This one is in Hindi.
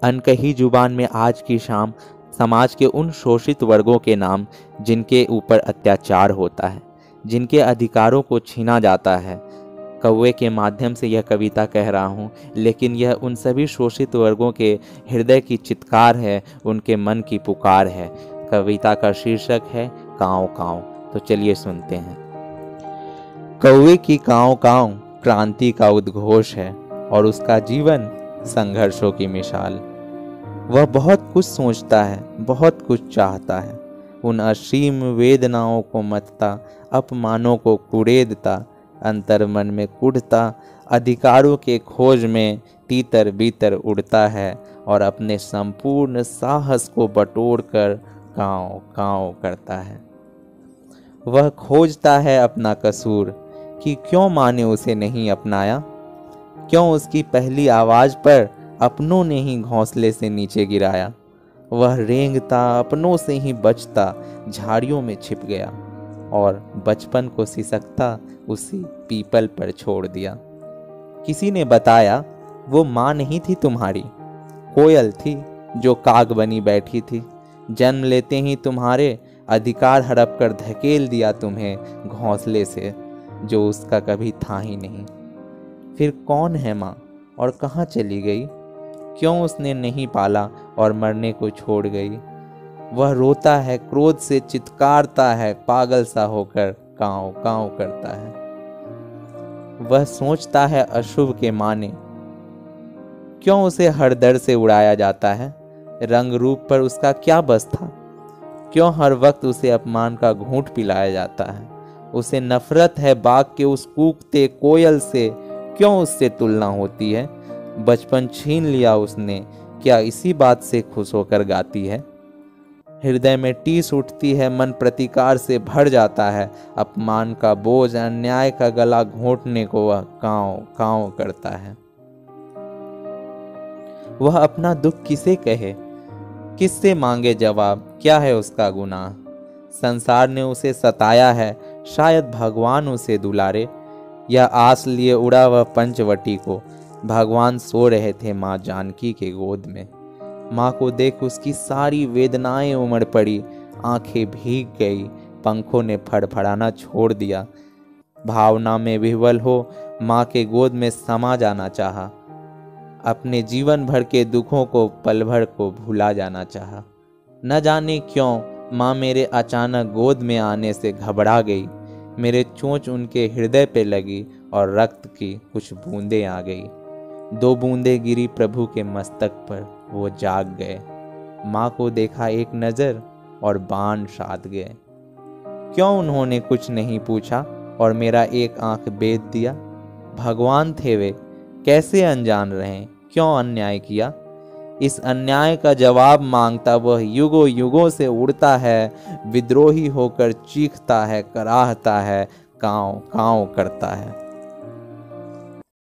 अनकही जुबान में आज की शाम समाज के उन शोषित वर्गों के नाम जिनके ऊपर अत्याचार होता है, जिनके अधिकारों को छीना जाता है। कौवे के माध्यम से यह कविता कह रहा हूँ, लेकिन यह उन सभी शोषित वर्गों के हृदय की चित्कार है, उनके मन की पुकार है। कविता का शीर्षक है काँव काँव। तो चलिए सुनते हैं। कौवे की काँव काँव क्रांति का उद्घोष है और उसका जीवन संघर्षों की मिसाल। वह बहुत कुछ सोचता है, बहुत कुछ चाहता है, उन असीम वेदनाओं को मतता, अपमानों को कुरेदता, अंतर मन में कुढ़ता, अधिकारों के खोज में तीतर बीतर उड़ता है और अपने संपूर्ण साहस को बटोर कर काँव काँव करता है। वह खोजता है अपना कसूर कि क्यों माँ ने उसे नहीं अपनाया, क्यों उसकी पहली आवाज पर अपनों ने ही घोंसले से नीचे गिराया। वह रेंगता, अपनों से ही बचता, झाड़ियों में छिप गया और बचपन को सिसकता उसी पीपल पर छोड़ दिया। किसी ने बताया वो माँ नहीं थी तुम्हारी, कोयल थी जो काग बनी बैठी थी। जन्म लेते ही तुम्हारे अधिकार हड़प कर धकेल दिया तुम्हें घोंसले से, जो उसका कभी था ही नहीं। फिर कौन है माँ और कहाँ चली गई, क्यों उसने नहीं पाला और मरने को छोड़ गई। वह रोता है, क्रोध से चित्कारता है, पागल सा होकर काँव काँव करता है। वह सोचता है अशुभ के माने, क्यों उसे हर दर से उड़ाया जाता है। रंग रूप पर उसका क्या बस था, क्यों हर वक्त उसे अपमान का घूंट पिलाया जाता है। उसे नफरत है बाग के उस कूकते कोयल से, क्यों उससे तुलना होती है। बचपन छीन लिया उसने, क्या इसी बात से खुश होकर गाती है। हृदय में टीस उठती है, मन प्रतिकार से भर जाता है। अपमान का बोझ, अन्याय का गला घोंटने को वह काँव काँव करता है। वह अपना दुख किसे कहे, किससे मांगे जवाब, क्या है उसका गुनाह। संसार ने उसे सताया है, शायद भगवान उसे दुलारे। यह आस लिए उड़ा वह पंचवटी को, भगवान सो रहे थे माँ जानकी के गोद में। माँ को देख उसकी सारी वेदनाएं उमड़ पड़ी, आंखें भीग गई, पंखों ने फड़फड़ाना छोड़ दिया। भावना में विह्वल हो माँ के गोद में समा जाना चाहा, अपने जीवन भर के दुखों को पल भर को भुला जाना चाहा। न जाने क्यों माँ मेरे अचानक गोद में आने से घबरा गई। मेरे चोंच उनके हृदय पे लगी और रक्त की कुछ बूंदें आ गई। 2 बूंदें गिरी प्रभु के मस्तक पर, वो जाग गए। माँ को देखा एक नज़र और बाण साध गए। क्यों उन्होंने कुछ नहीं पूछा और मेरा एक आंख बेध दिया। भगवान थे वे, कैसे अनजान रहें, क्यों अन्याय किया। इस अन्याय का जवाब मांगता वह युगों युगों से उड़ता है, विद्रोही होकर चीखता है, कराहता है, काँव काँव करता है।